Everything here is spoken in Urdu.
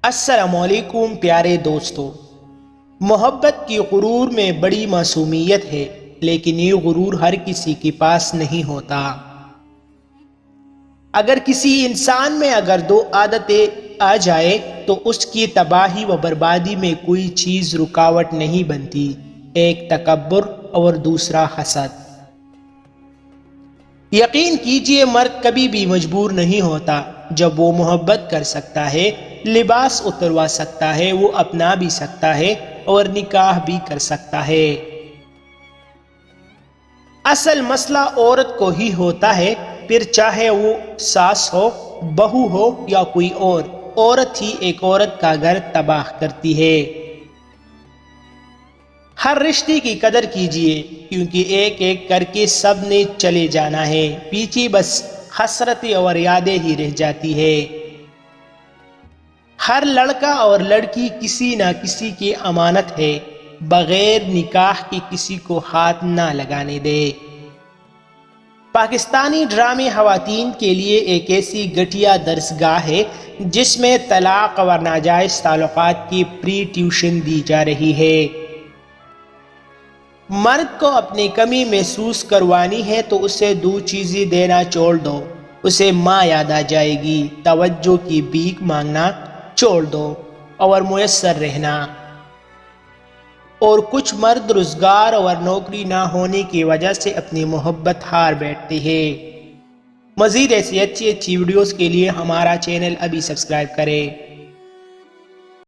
السلام علیکم پیارے دوستو، محبت کی غرور میں بڑی معصومیت ہے، لیکن یہ غرور ہر کسی کے پاس نہیں ہوتا۔ اگر کسی انسان میں دو عادتیں آ جائے تو اس کی تباہی و بربادی میں کوئی چیز رکاوٹ نہیں بنتی، ایک تکبر اور دوسرا حسد۔ یقین کیجئے مرد کبھی بھی مجبور نہیں ہوتا، جب وہ محبت کر سکتا ہے، لباس اتروا سکتا ہے، وہ اپنا بھی سکتا ہے اور نکاح بھی کر سکتا ہے۔ اصل مسئلہ عورت کو ہی ہوتا ہے، پھر چاہے وہ ساس ہو، بہو ہو یا کوئی اور، عورت ہی ایک عورت کا گھر تباہ کرتی ہے۔ ہر رشتے کی قدر کیجئے، کیونکہ ایک ایک کر کے سب نے چلے جانا ہے، پیچھے بس حسرتیں اور یادیں ہی رہ جاتی ہے۔ ہر لڑکا اور لڑکی کسی نہ کسی کی امانت ہے، بغیر نکاح کے کسی کو ہاتھ نہ لگانے دے۔ پاکستانی ڈرامے خواتین کے لیے ایک ایسی گھٹیا درسگاہ ہے جس میں طلاق اور ناجائز تعلقات کی پری ٹیوشن دی جا رہی ہے۔ مرد کو اپنی کمی محسوس کروانی ہے تو اسے دو چیزیں دینا چھوڑ دو، اسے ماں یاد آ جائے گی، توجہ کی بھیک مانگنا چھوڑ دو اور میسر رہنا۔ اور کچھ مرد روزگار اور نوکری نہ ہونے کی وجہ سے اپنی محبت ہار بیٹھتے ہیں۔ مزید ایسی اچھی ویڈیوز کے لیے ہمارا چینل ابھی سبسکرائب کریں۔